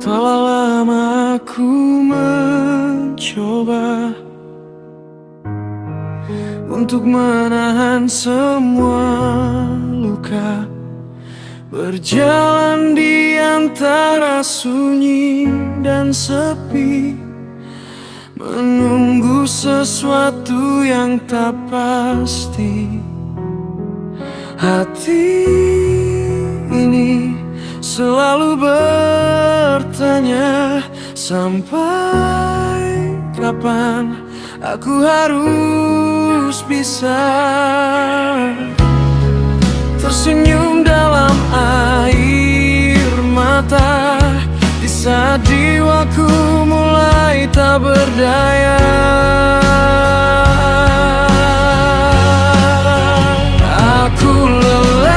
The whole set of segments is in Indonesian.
Telah lama aku mencoba untuk menahan semua luka, berjalan di antara sunyi dan sepi, menunggu sesuatu yang tak pasti. Hati ini selalu bertanya, sampai kapan aku harus bisa tersenyum dalam air mata di saat jiwaku mulai tak berdaya. Aku lelah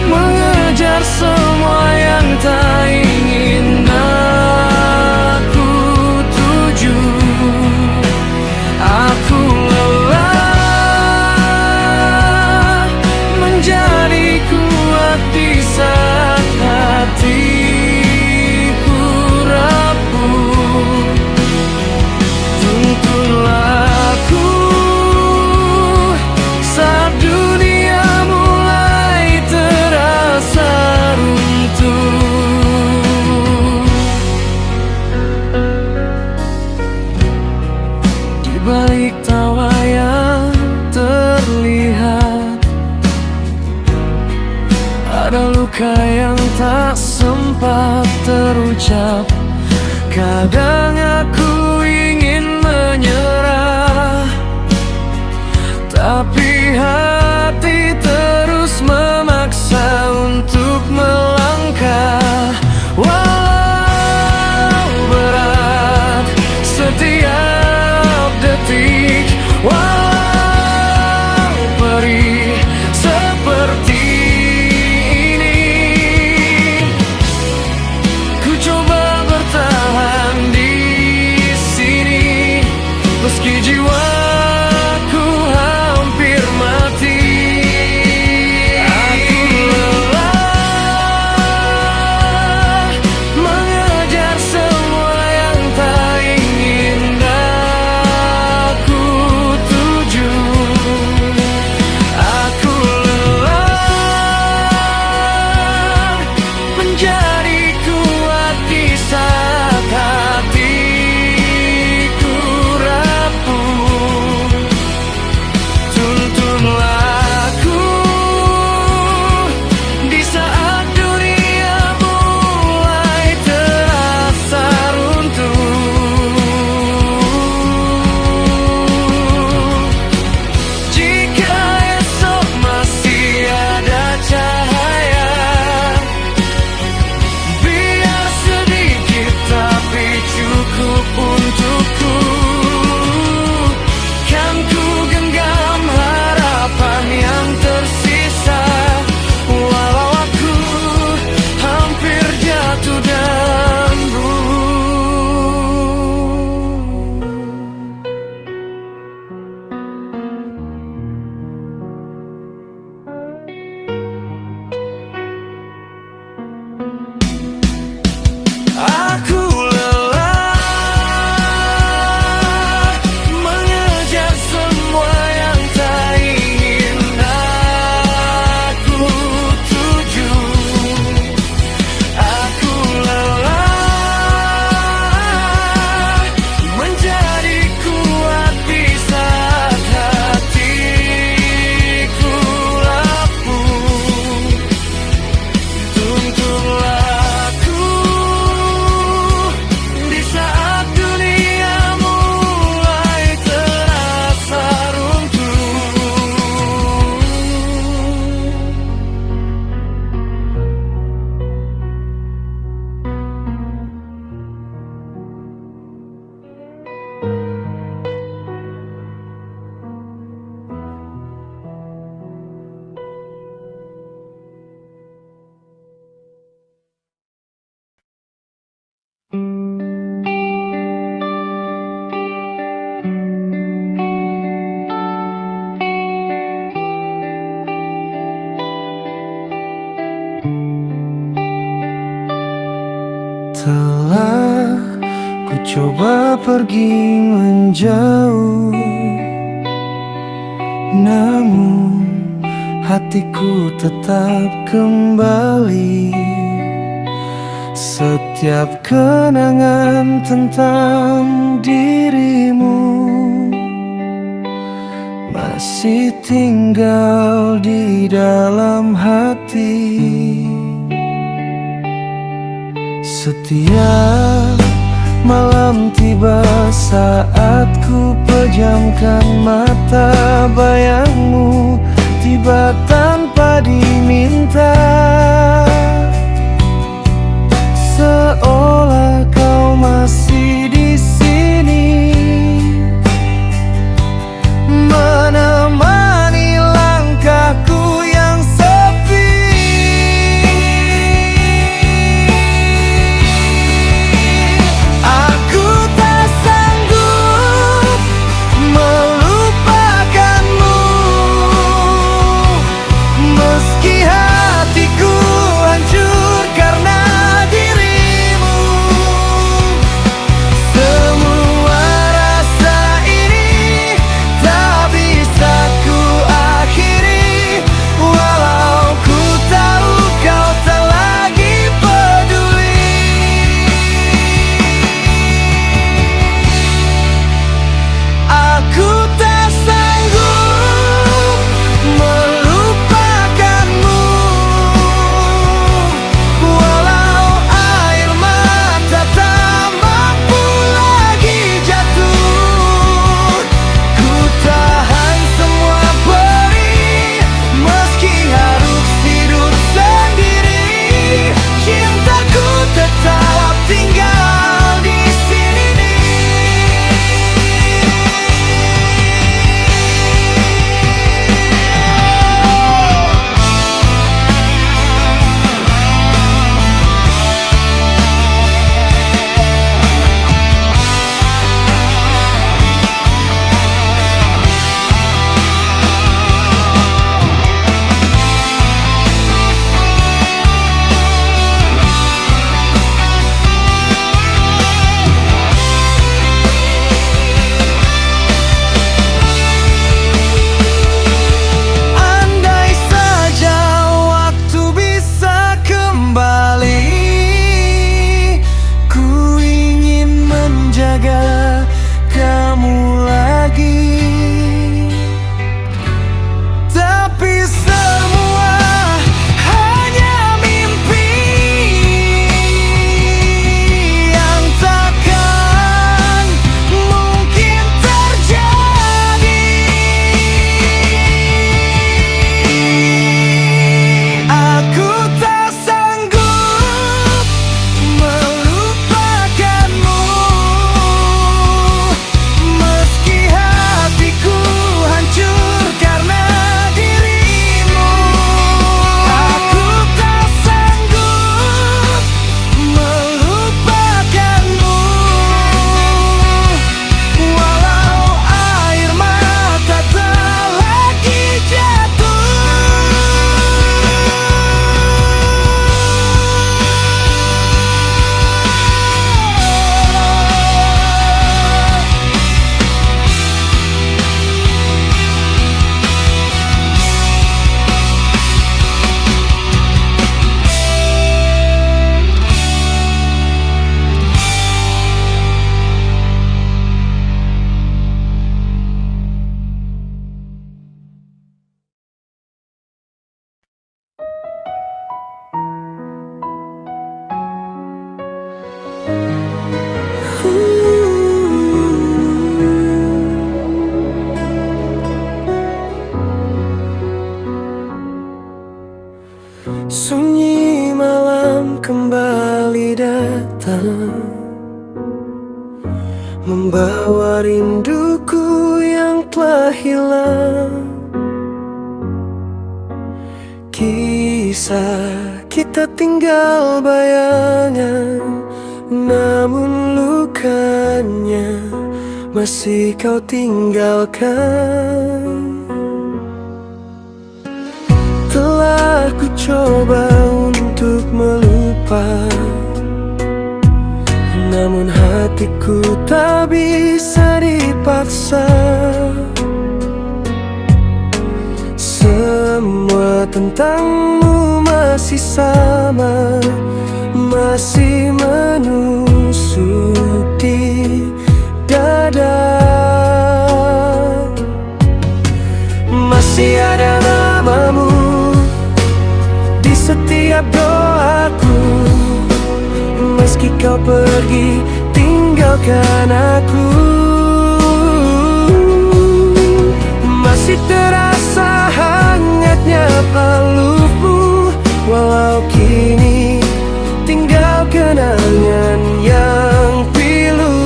mengejar semua yang tak ingin aku tuju. Aku lelah menjadi kuat di saat hatiku rapuh. Tuntunlah aku saat dunia mulai terasa runtuh. Di balik tawa yang terlihat, ada luka yang tak sempat terucap. Kadang aku ingin menyerah, tapi hati terus memaksa untuk melangkah. Walau berat setiap detik, walau perih seperti ini, ku coba bertahan di sini meski jiwaku hampir mati. Aku lelah mengejar semua yang tak ingin aku tuju. Aku lelah menjadi kuat di saat hatiku rapuh. Tuntunlah aku di saat dunia mulai terasa runtuh. Jika esok masih ada cahaya, biar sedikit tapi cukup untukku. Kan ku genggam harapan yang tersisa, walau aku hampir jatuh dan aku lelah mengejar semua yang tak ingin aku tuju. Aku lelah menjadi kuat di saat hatiku rapuh. Tuntunlah aku di saat dunia mulai terasa runtuh. Telah ku coba pergi menjauh, namun hatiku tetap kembali. Setiap kenangan tentang dirimu masih tinggal di dalam hati. Setiap malam tiba saat ku pejamkan mata, bayangmu tiba tanpa diminta, seolah kau masih di sini, menemani langkahku yang sepi. Aku tak sanggup melupakanmu, meski hatiku hancur karena dirimu. Semua rasa ini tak bisa ku akhiri, walau ku tahu kau tak lagi peduli. Aku tak sanggup melupakanmu, walau air mata tak mampu lagi jatuh. Ku tahan semua perih, meski harus hidup sendiri. Cintaku tetap tinggal di sini. Andai saja waktu bisa kembali, ku ingin menjaga kamu lagi. Tapi semua hanya mimpi yang takkan mungkin terjadi. Aku tak sanggup melupakanmu, meski hatiku hancur karena dirimu. Aku tak sanggup melupakanmu, walau air mata tak lagi jatuh. Sunyi malam kembali datang, membawa rinduku yang telah hilang. Kisah kita tinggal bayangan, namun lukanya masih kau tinggalkan. Telah ku coba untuk melupa, tapi ku tak bisa dipaksa. Semua tentangmu masih sama, masih menusuk di dada. Masih ada namamu di setiap doaku, meski kau pergi tinggalkan aku. Masih terasa hangatnya pelukmu, walau kini tinggal kenangan yang pilu.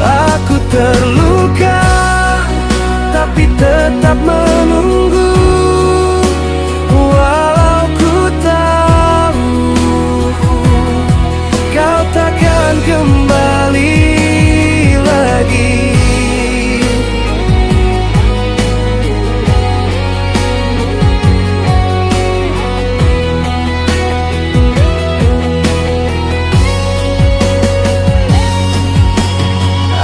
Aku terluka, tapi tetap menunggu, walau ku tahu kau takkan kembali lagi.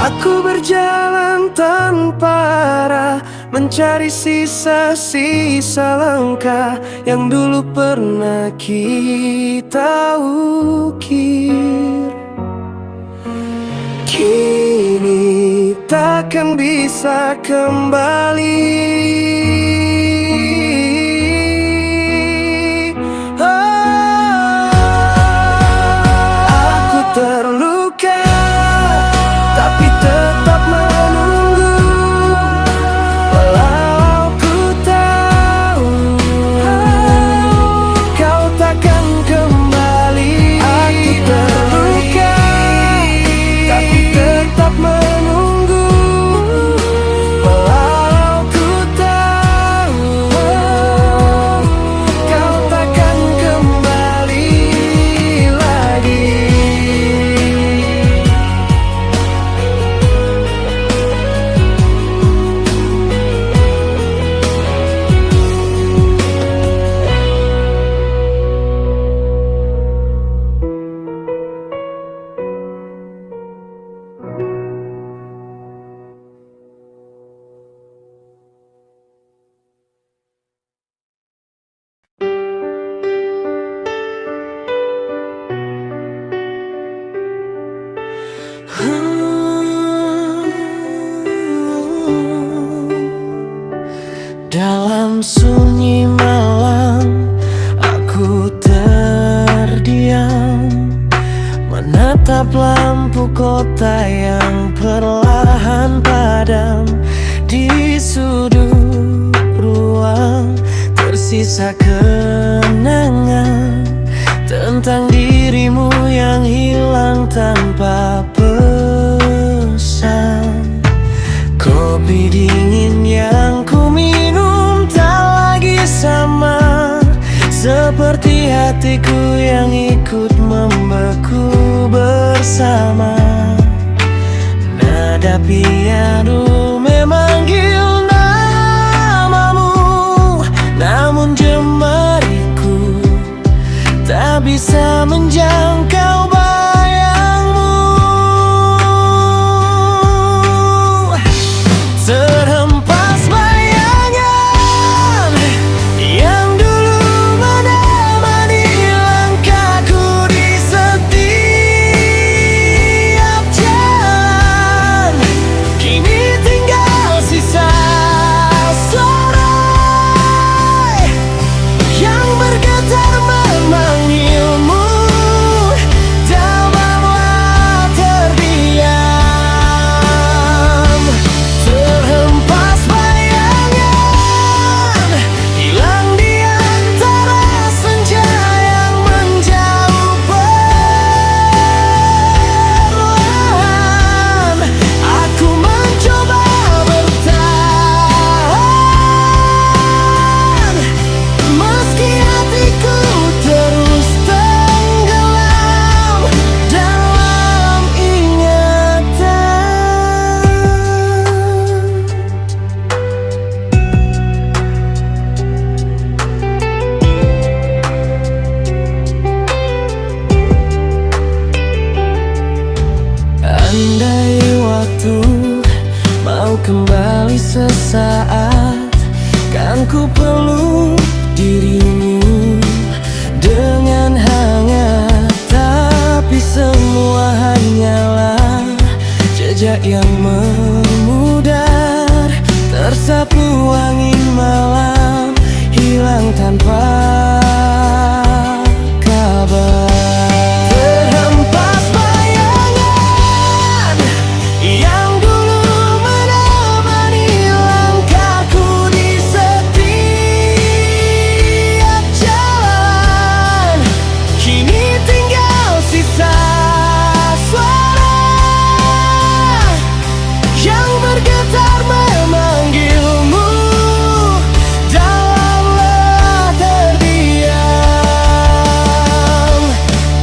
Aku berjalan tanpa arah, mencari sisa-sisa langkah yang dulu pernah kita ukir. Kini takkan bisa kembali. Aku terluka, tapi tetap menunggu, walau ku tahu kau takkan kembali. Aku terluka, tapi tetap menunggu, walau ku tahu kau takkan kembali lagi. Dalam sunyi malam aku terdiam, menatap lampu kota yang perlahan padam. Di sudut ruang tersisa kenangan tentang dirimu yang hilang tanpa pesan. Kopi dingin yang ku minum tak lagi sama, seperti hatiku yang ikut membeku bersama. Nada piano memanggil namamu, namun jemariku tak bisa menjangkau bayangmu. Terhempas bayangan yang dulu menemani langkahku di setiap jalan, kini tinggal sisa ku peluk dirimu dengan hangat, tapi semua hanyalah jejak yang memudar, tersapu angin malam, hilang tanpa kabar. Terhempas bayangan yang dulu menemani langkahku di setiap jalan, kini tinggal sisa suara yang bergetar memanggilmu dalam lelah terdiam.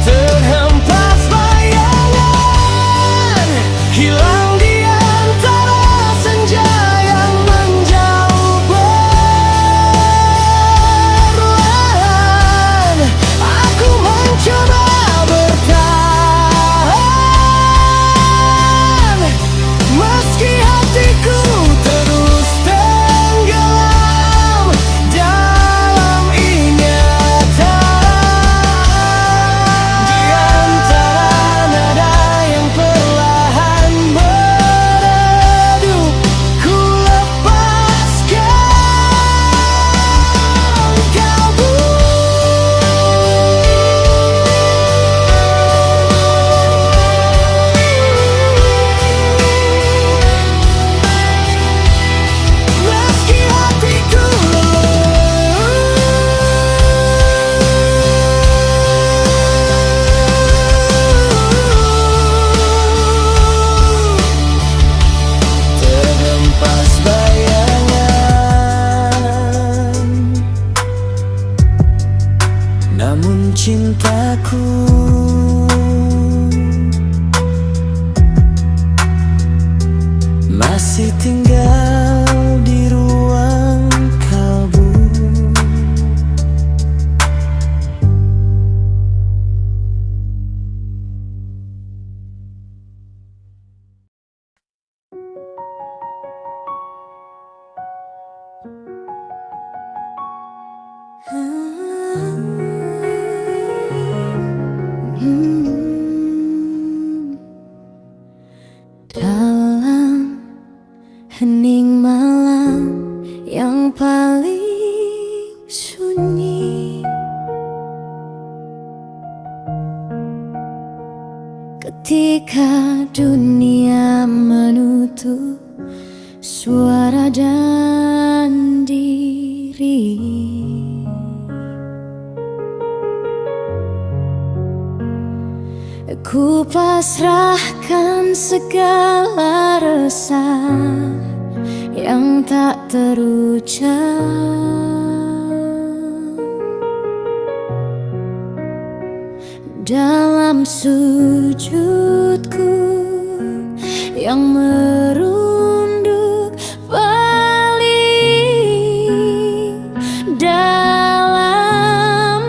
Terhempas bayangan hilang di antara senja yang menjauh perlahan. Aku mencoba bertahan, meski hatiku terus tenggelam dalam ingatan. Di antara nada yang perlahan meredup, ku lepaskan kalbu. Meski hatiku terhempas bayangan, namun cintaku masih tinggal di ruang kalbu. Dalam hening malam yang paling sunyi, ketika dunia menutup suara dan diri, ku pasrahkan segala resah yang tak terucap. Dalam sujudku yang merunduk paling dalam,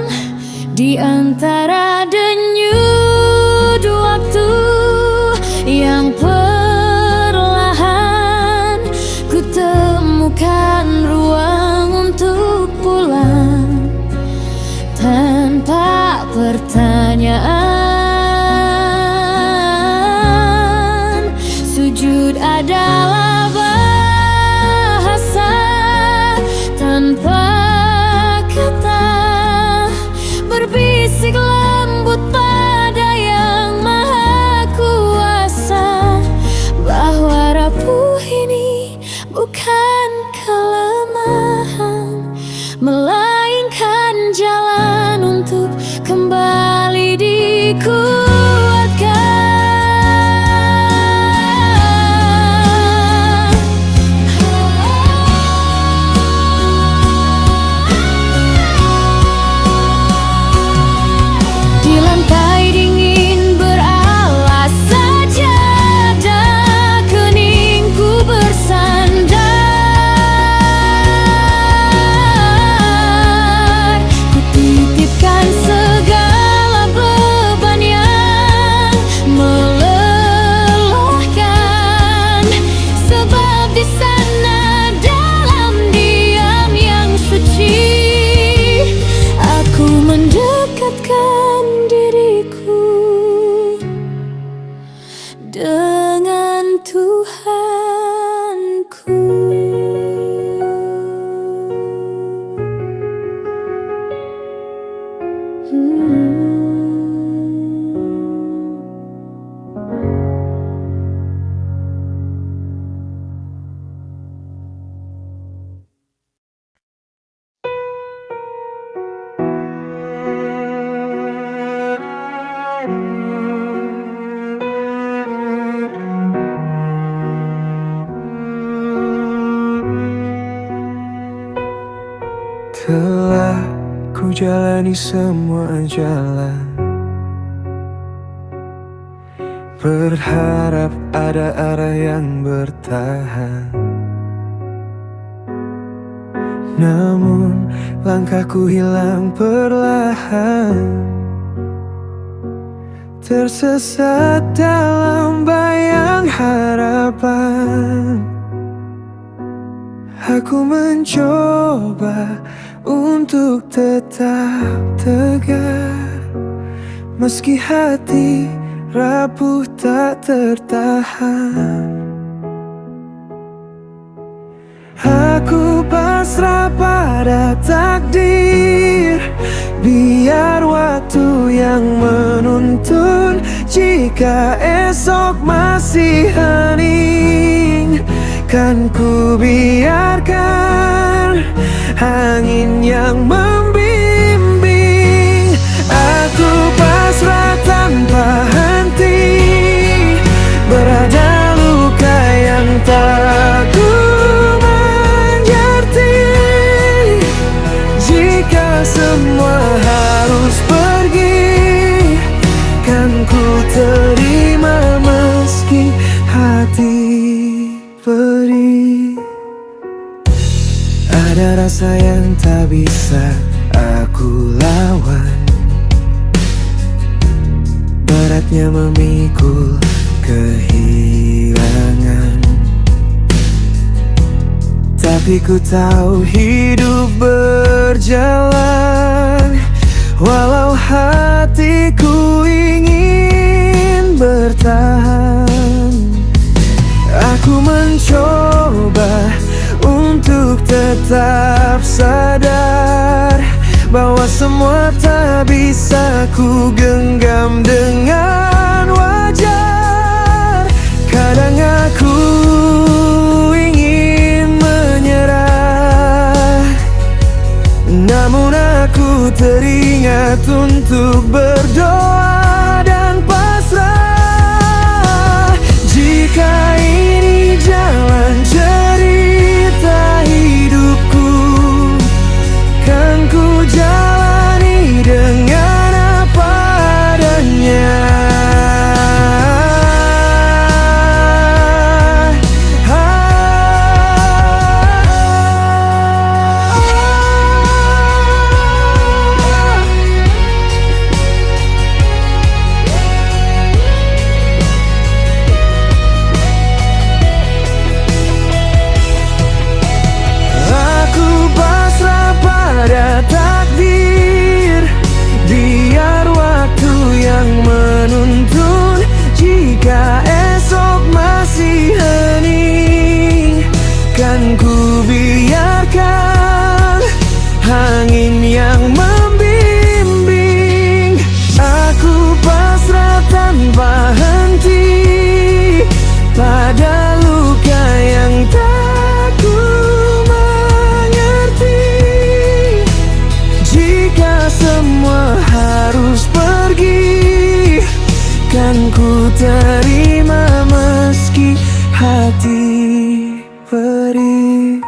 di antara denyut waktu yang perlahan ku temukan ruang untuk pulang tanpa pertanyaan. Sujud adalah bahasa tanpa kata, berbisik lembut pada yang maha kuasa, bahwa rapuh ini bukan kelemahan, melainkan jalan untuk kembali dikuatkan. Telah ku jalani semua jalan, berharap ada arah yang bertahan. Namun langkahku hilang perlahan, tersesat dalam bayang harapan. Aku mencoba untuk tetap tegar, meski hati rapuh tak tertahan. Aku pasrah pada takdir, biar waktu yang menuntun. Jika esok masih hening, kan ku biarkan angin yang membimbing. Aku pasrah tanpa henti, berada luka yang tak ku mengerti. Jika semua harus pergi, kan ku terima meski hati perih. Ada rasa yang tak bisa aku lawan, beratnya memikul kehilangan. Tapi ku tahu hidup berjalan, walau hatiku ingin bertahan. Aku mencoba untuk tetap sadar bahwa semua tak bisa ku genggam dengan wajar. Kadang aku ingin menyerah, namun aku teringat untuk berdoa dan pasrah. Jika ini jalan cerita hidupku, kan ku jalani dengan apa adanya. Takdir, biar waktu yang menuntun. Jika esok masih hening, kan ku biarkan angin yang membimbing. Aku pasrah tanpa henti pada luka yang tak ku mengerti. Jika semua harus pergi, kan ku terima meski hati perih.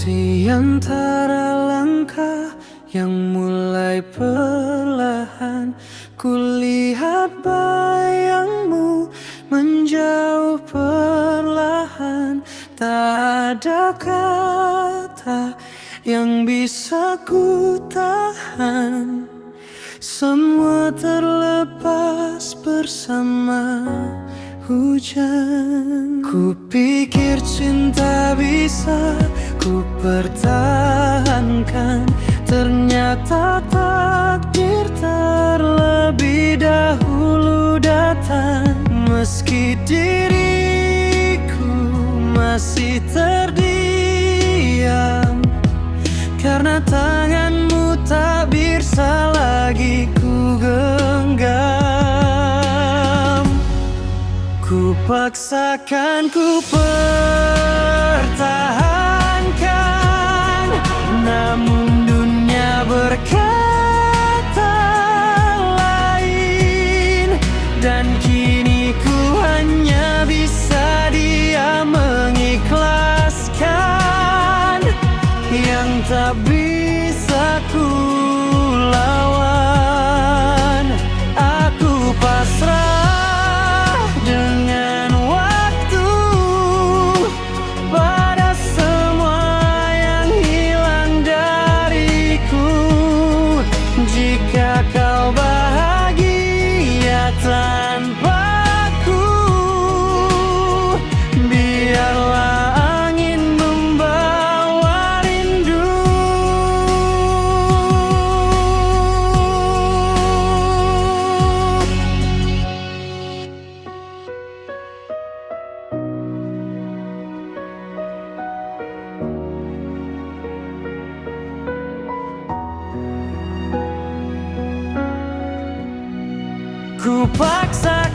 Di antara langkah yang mulai perlahan, kulihat bayangmu menjauh perlahan. Tak ada kata yang bisa ku tahan, semua terlepas bersama hujan. Ku pikir cinta bisa ku pertahankan, ternyata takdir terlebih dahulu datang. Meski diriku masih terdiam, karena Paksakan ku pertahankan, namun dunia berkata lain. Dan kini ku hanya bisa diam mengikhlaskan yang tak bisa ku lawan. Aku pasrah dengan waktu pada semua yang hilang dariku. Jika kau bahagia tanpaku, biarlah angin membawa rindu. Ku paksa